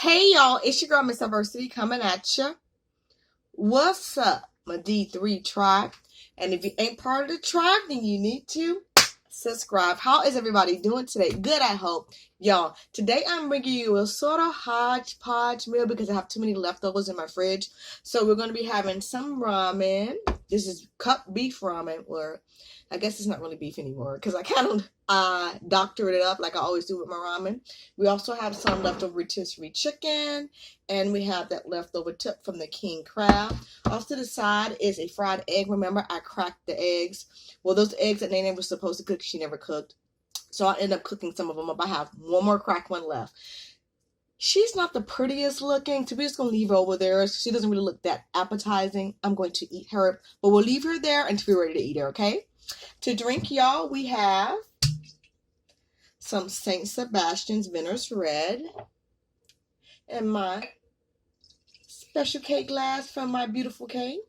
Hey y'all, it's your girl Miss Diversity coming at you. What's up, my D3 tribe? And if you ain't part of the tribe, then you need to subscribe. How is everybody doing today? Good, I hope. Y'all, today I'm bringing you a sort of hodgepodge meal because I have too many leftovers in my fridge. So we're going to be having some ramen. This is cup beef ramen, or I guess it's not really beef anymore because I kind of doctored it up like I always do with my ramen. We also have some leftover rotisserie chicken, and we have that leftover tip from the king crab. Off to the side is a fried egg. Remember, I cracked the eggs. Well, those eggs that Nene was supposed to cook, she never cooked. So I end up cooking some of them up. I have one more cracked one left. She's not the prettiest looking, so we're just going to leave her over there. She doesn't really look that appetizing. I'm going to eat her, but we'll leave her there until we're ready to eat her, okay? To drink, y'all, we have some St. Sebastian's Vintner's Red and my special K glass from my beautiful K,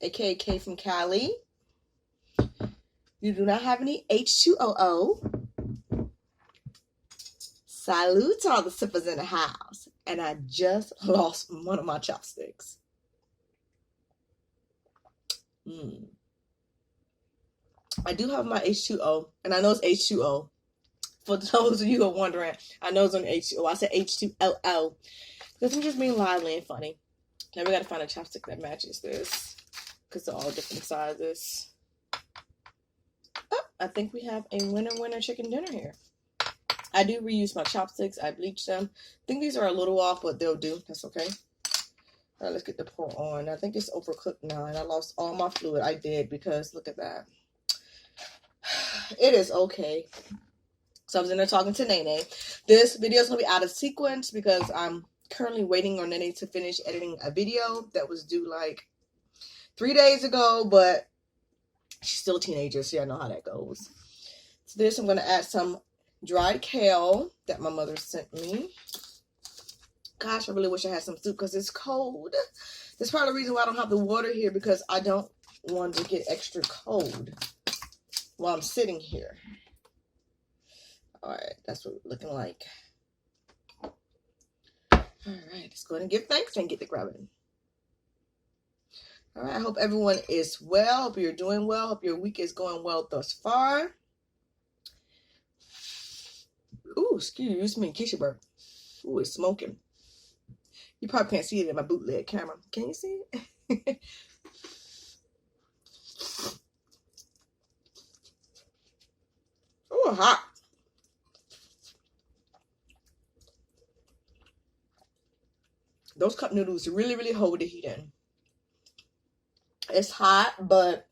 aka K from Cali. You do not have any H2OO. Salute to all the sippers in the house. And I just lost one of my chopsticks. I do have my H2O, and I know it's H2O. For those of you who are wondering, I know it's on H2O. I said H2LO because I'm just being lively and funny. Now we got to find a chopstick that matches this because they're all different sizes. Oh, I think we have a winner chicken dinner here. I do reuse my chopsticks. I bleach them. I think these are a little off, but they'll do. That's okay. All right, let's get the pour on. I think it's overcooked now, and I lost all my fluid. I did because look at that. It is okay. So I was in there talking to Nene. This video is going to be out of sequence because I'm currently waiting on Nene to finish editing a video that was due like 3 days ago, but she's still a teenager, so I know how that goes. To this, I'm going to add some dried kale that my mother sent me. Gosh, I really wish I had some soup because it's cold. That's part of the reason why I don't have the water here, because I don't want to get extra cold while I'm sitting here. All right, that's what we're looking like. All right, let's go ahead and give thanks and get to grabbing. All right, I hope everyone is well. Hope you're doing well. Hope your week is going well thus far. Ooh, excuse me, Keisha burp. Ooh, it's smoking. You probably can't see it in my bootleg camera. Can you see it? Ooh, hot. Those cup noodles really, really hold the heat in. It's hot, but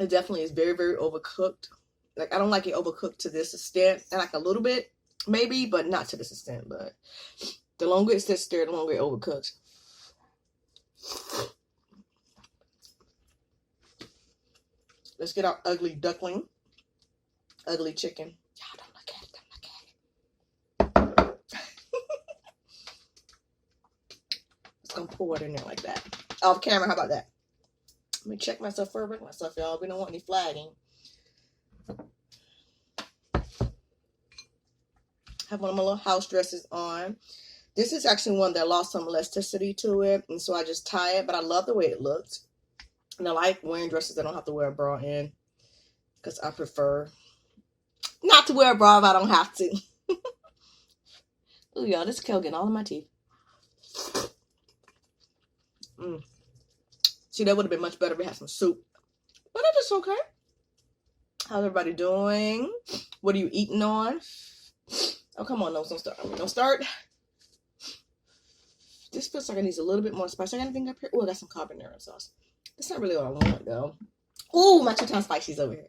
it definitely is very, very overcooked. Like, I don't like it overcooked to this extent. I like a little bit, maybe, but not to this extent. But the longer it sits there, the longer it overcooks. Let's get our ugly duckling. Ugly chicken. Y'all don't look at it. Don't look at it. Just gonna pour it in there like that. Off camera, how about that? Let me check myself for myself, y'all. We don't want any flagging. Have one of my little house dresses on. This is actually one that lost some elasticity to it, and so I just tie it, but I love the way it looks. And I like wearing dresses that I don't have to wear a bra in, because I prefer not to wear a bra if I don't have to. Ooh, y'all, this kale getting all in my teeth. See, that would have been much better if we had some soup. But it's okay. How's everybody doing? What are you eating on? Oh, come on, no, don't start. Don't start. This feels like it needs a little bit more spice. I got anything up here? Oh, I got some carbonara sauce. That's not really what I want, though. Ooh, my 2 times spicy's over here.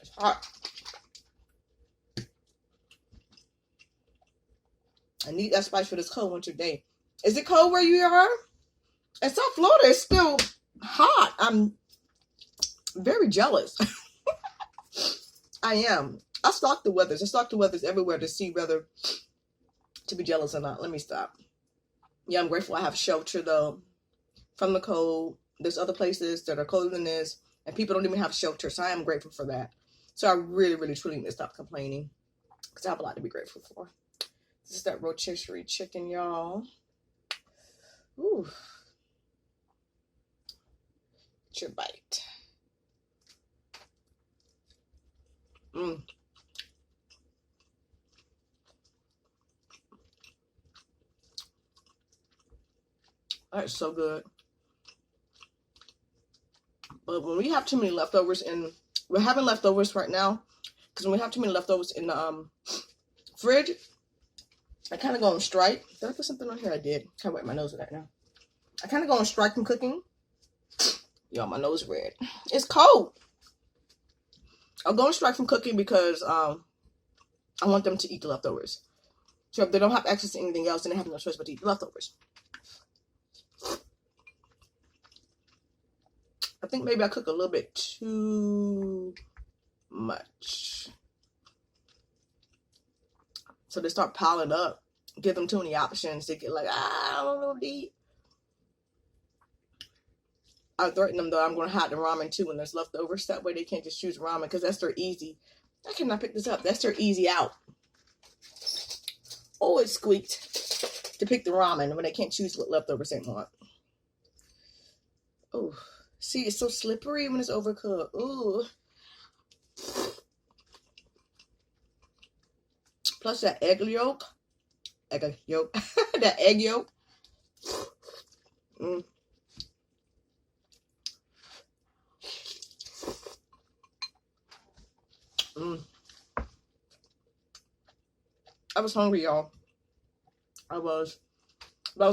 It's hot. I need that spice for this cold winter day. Is it cold where you are? In South Florida, it's still hot. I'm very jealous. I am. I stalk the weathers. I stalk the weathers everywhere to see whether to be jealous or not. Let me stop. Yeah, I'm grateful I have shelter, though, from the cold. There's other places that are colder than this, and people don't even have shelter. So I am grateful for that. So I really, really, truly need to stop complaining, because I have a lot to be grateful for. This is that rotisserie chicken, y'all. Ooh. Get your bite. Mmm. That's so good. But when we have too many leftovers, and we're having leftovers right now, because when we have too many leftovers in the fridge, I kind of go on strike. Did I put something on here? I did. Can't wipe my nose with that now. I kind of go on strike from cooking. Y'all, my nose red. It's cold. I'll go on strike from cooking because I want them to eat the leftovers. So if they don't have access to anything else, then they have no choice but to eat the leftovers. I think maybe I cook a little bit too much. So they start piling up. Give them too many options. They get like, I don't know what to eat. I threaten them though, I'm going to hide the ramen too when there's leftovers. That way they can't just choose ramen, because that's their easy. I cannot pick this up. That's their easy out. Oh, it squeaked to pick the ramen when they can't choose what leftovers they want. Oh, see, it's so slippery when it's overcooked. Ooh. Plus that egg yolk. That egg yolk. Mm. Mm. I was hungry, y'all. I was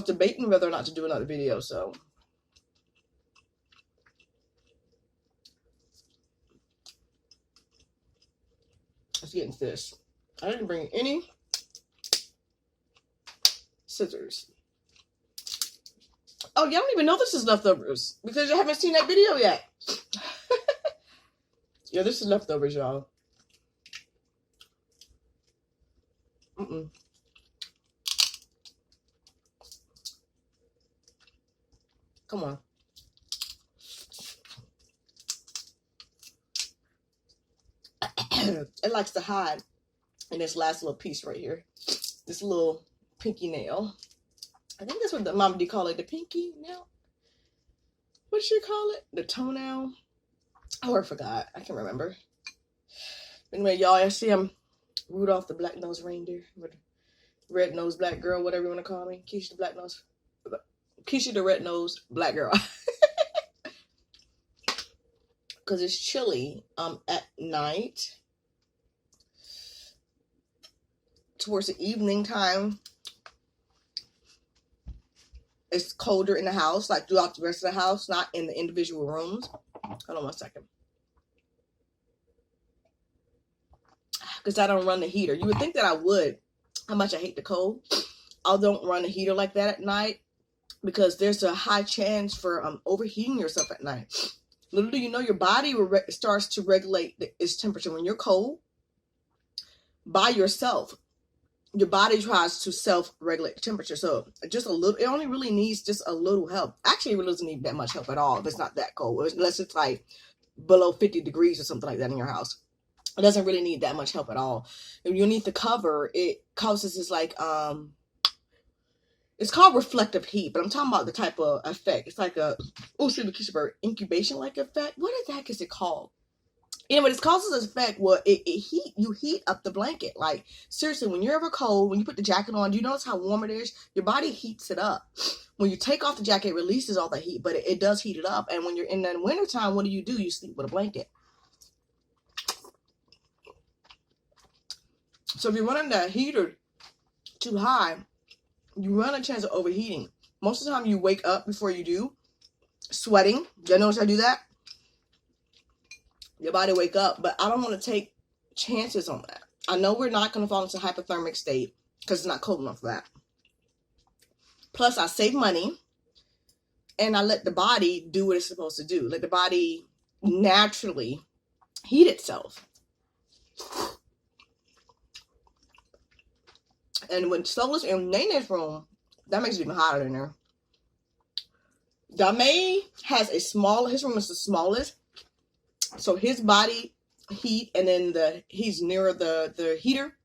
debating whether or not to do another video, so. Let's get into this. I didn't bring any scissors. Oh, y'all don't even know this is leftovers because you haven't seen that video yet. Yeah, this is leftovers, y'all. Come on. It likes to hide in this last little piece right here. This little pinky nail. I think that's what the Mama D call it. The pinky nail? What did she call it? The toenail? Oh, I forgot. I can't remember. Anyway, y'all, I see I'm Rudolph the black-nosed reindeer. Red-nosed black girl, whatever you want to call me. Keisha the black-nosed. Keisha the red-nosed black girl. Because it's chilly at night. Towards the evening time, it's colder in the house, like throughout the rest of the house, not in the individual rooms. Hold on one second. Because I don't run the heater. You would think that I would, how much I hate the cold. I don't run the heater like that at night because there's a high chance for overheating yourself at night. Little do you know, your body starts to regulate its temperature. When you're cold by yourself, your body tries to self-regulate the temperature. So just a little, it only really needs just a little help. Actually, it really doesn't need that much help at all if it's not that cold, unless it's like below 50 degrees or something like that in your house. It doesn't really need that much help at all. If you need the cover, it causes this like, it's called reflective heat, but I'm talking about the type of effect. It's like a, oh, see the Keisha bird, incubation-like effect. What the heck is it called? Anyway, this causes this effect where you heat up the blanket. Like, seriously, when you're ever cold, when you put the jacket on, do you notice how warm it is? Your body heats it up. When you take off the jacket, it releases all the heat, but it does heat it up. And when you're in the wintertime, what do? You sleep with a blanket. So if you're running that heater too high, you run a chance of overheating. Most of the time, you wake up before you do, sweating. Y'all notice I do that? Your body wake up, but I don't want to take chances on that. I know we're not going to fall into a hypothermic state because it's not cold enough for that. Plus, I save money and I let the body do what it's supposed to do. Let the body naturally heat itself. And when Sola's in Nene's room, that makes it even hotter in there. Dame has his room is the smallest. So his body heat, and then he's nearer the heater.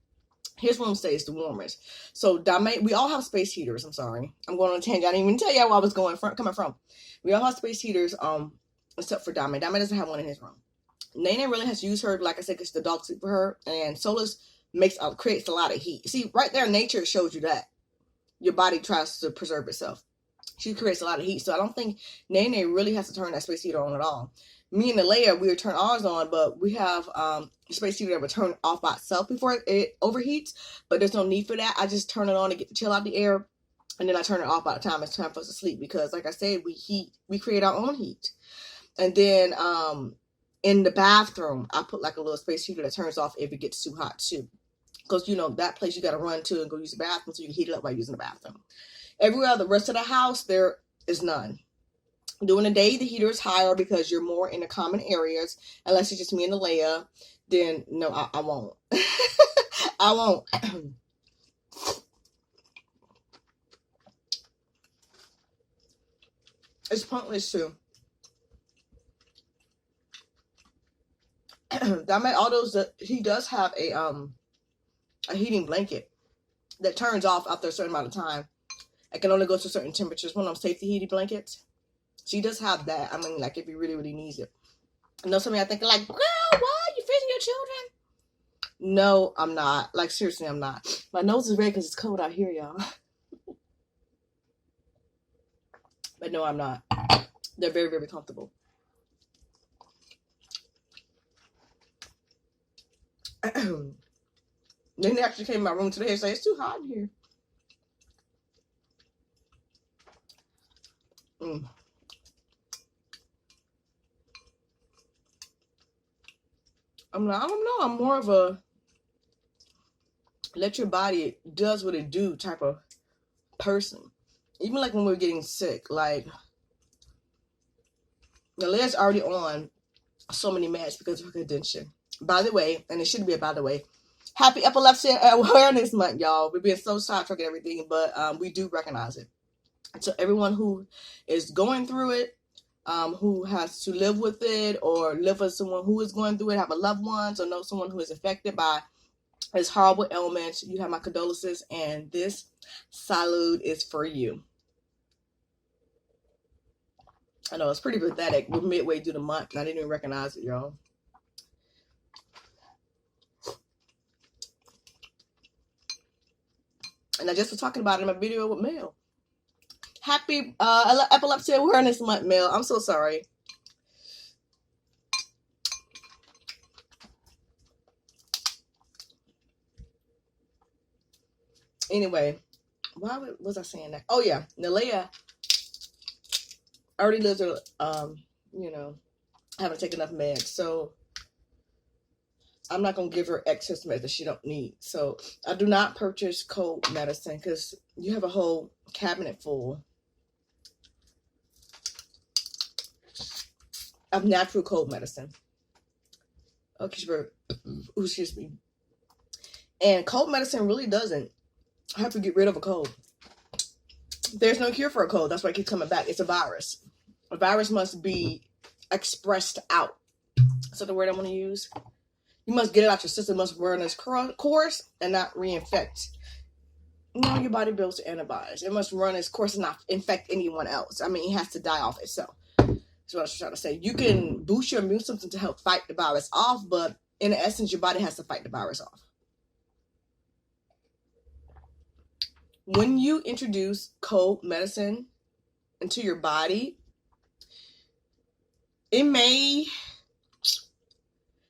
His room stays the warmest. So Dame, we all have space heaters. I'm sorry, I'm going on a tangent. I didn't even tell you where I was coming from. We all have space heaters, except for Dame. Dame doesn't have one in his room. Nene really has to use her, like I said, because the dog sleep for her, and Solus creates a lot of heat. See, right there, nature shows you that your body tries to preserve itself. She creates a lot of heat, so I don't think Nene really has to turn that space heater on at all. Me and Alea, we would turn ours on, but we have a space heater that would turn off by itself before it overheats, but there's no need for that. I just turn it on to get the chill out the air, and then I turn it off by the time it's time for us to sleep, because like I said, we create our own heat. And then in the bathroom, I put like a little space heater that turns off if it gets too hot too, because you know that place you got to run to and go use the bathroom, so you can heat it up while using the bathroom. Everywhere the rest of the house, there is none. During the day, the heater is higher because you're more in the common areas. Unless it's just me and Alea, then no, I won't. I won't. It's pointless too. He does have a heating blanket that turns off after a certain amount of time. It can only go to certain temperatures. One of them safety heating blankets. She does have that. I mean, like, if he really, really needs it. I know some of y'all thinking, like, girl, why? You freezing your children? No, I'm not. Like, seriously, I'm not. My nose is red because it's cold out here, y'all. But no, I'm not. They're very, very comfortable. Then they actually came in my room today and said, it's too hot in here. I don't know. I'm more of a let your body does what it do type of person. Even like when we're getting sick, like the LELE'S already on so many meds because of her condition. By the way, and it shouldn't be a by the way, happy Epilepsy Awareness Month, y'all. We're being so sidetracked and everything, but we do recognize it. So everyone who is going through it, who has to live with it or live with someone who is going through it, have a loved one, or know someone who is affected by this horrible ailment, you have my condolences, and this salute is for you. I know it's pretty pathetic. We're midway through the month and I didn't even recognize it, y'all. And I just was talking about it in my video with Mel. Happy Epilepsy Awareness Month, Mel. I'm so sorry. Anyway, why was I saying that? Oh yeah, Nalea already lives with, you know, haven't taken enough meds, so I'm not gonna give her excess meds that she don't need. So I do not purchase cold medicine because you have a whole cabinet full of natural cold medicine. Okay, excuse me. And cold medicine really doesn't have to get rid of a cold. There's no cure for a cold. That's why it keeps coming back. It's a virus. A virus must be expressed out. So the word I want to use. You must get it out your system. It must run its course and not reinfect. No, your body builds antibodies. It must run its course and not infect anyone else. I mean, it has to die off itself. That's what I was trying to say. You can boost your immune system to help fight the virus off, but in essence, your body has to fight the virus off. When you introduce cold medicine into your body, it may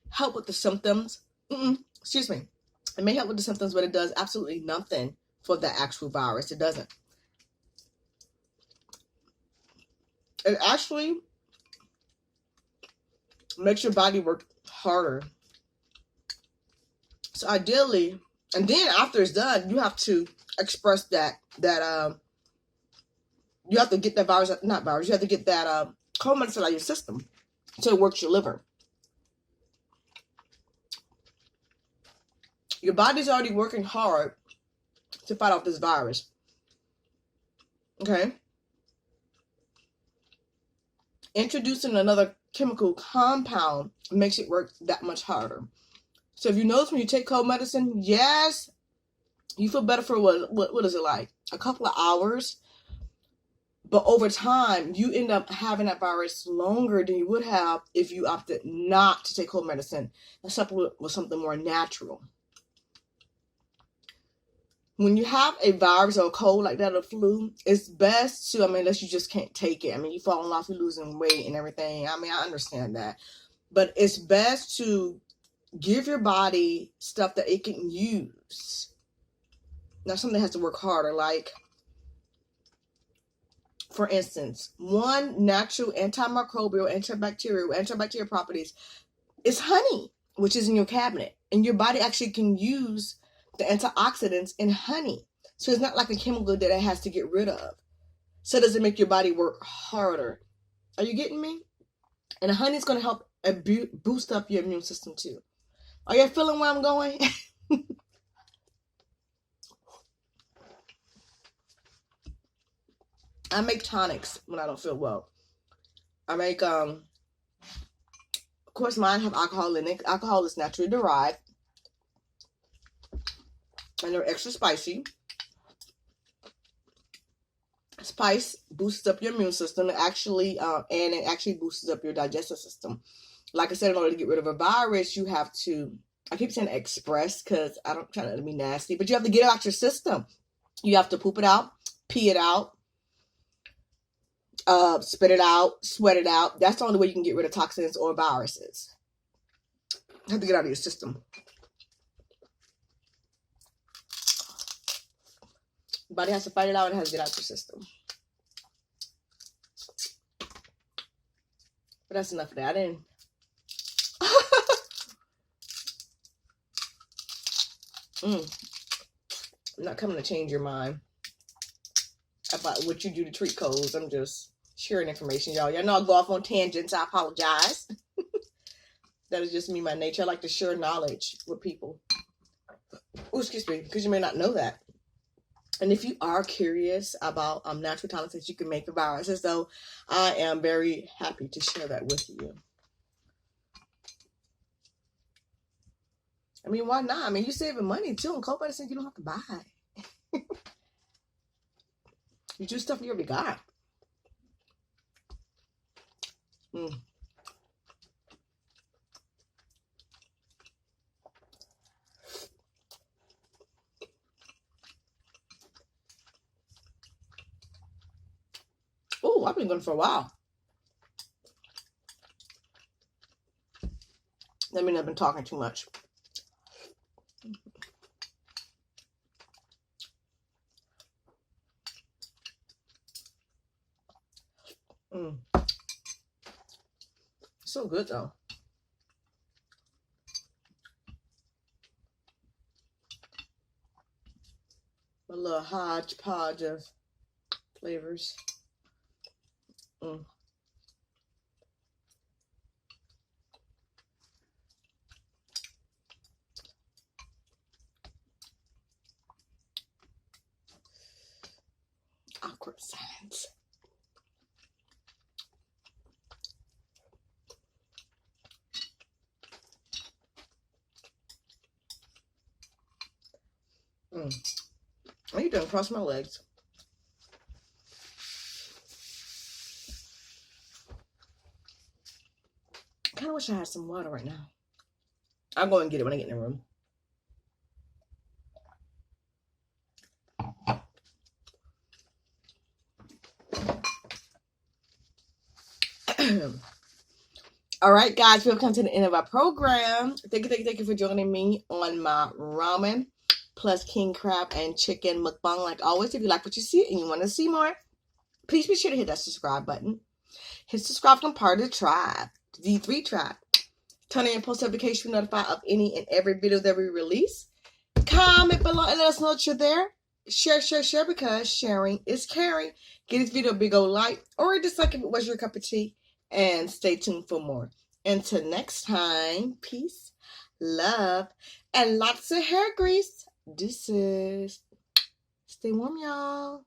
help with the symptoms. Excuse me. It may help with the symptoms, but it does absolutely nothing for the actual virus. It doesn't. It actually makes your body work harder. So ideally, and then after it's done, you have to express that you have to get that virus, not virus, you have to get that cold medicine out of your system so it works your liver. Your body's already working hard to fight off this virus. Okay? introducing another chemical compound makes it work that much harder. So if you notice when you take cold medicine, yes, you feel better for what is it like? A couple of hours. But over time, you end up having that virus longer than you would have if you opted not to take cold medicine and supplement with something more natural. When you have a virus or a cold like that or flu, it's best to, unless you just can't take it. You falling off, you're losing weight and everything. I understand that. But it's best to give your body stuff that it can use. Now, something has to work harder, like, for instance, one natural antimicrobial, antibacterial properties is honey, which is in your cabinet. And your body actually can use the antioxidants in honey. So it's not like a chemical that it has to get rid of. So it doesn't make your body work harder. Are you getting me? And honey is going to help boost up your immune system too. Are you feeling where I'm going? I make tonics when I don't feel well. I make, of course, mine have alcohol in it. Alcohol is naturally derived. And they're extra spicy. Spice boosts up your immune system. It actually boosts up your digestive system. Like I said, in order to get rid of a virus, you have to, I keep saying express because I don't try to be nasty, but you have to get it out your system. You have to poop it out, pee it out, spit it out, sweat it out. That's the only way you can get rid of toxins or viruses. You have to get out of your system. Your body has to fight it out and it has to get out your system. But that's enough of that. I'm not coming to change your mind about what you do to treat colds. I'm just sharing information, y'all. Y'all know I go off on tangents. I apologize. That is just me, my nature. I like to share knowledge with people. Oh, excuse me, because you may not know that. And if you are curious about natural tonics that you can make for viruses, though, I am very happy to share that with you. Why not? You're saving money, too. On cold medicine, you don't have to buy. You do stuff you already got. Oh, I've been going for a while. That means I've been talking too much. So good, though. A little hodgepodge of flavors. Awkward silence. What are you doing? Cross my legs. I kind of wish I had some water right now. I'll go and get it when I get in the room. All right, guys, we've come to the end of our program. Thank you for joining me on my ramen plus king crab and chicken mukbang. Like always, if you like what you see and you want to see more, please be sure to hit that subscribe button. Hit subscribe to become part of the tribe, the D3 tribe. Turn on your post notification to be notified of any and every video that we release. Comment below and let us know that you're there. Share, because sharing is caring. Give this video a big old like or dislike if it was your cup of tea. And stay tuned for more. Until next time, peace, love, and lots of hair grease. Deuces. Stay warm, y'all.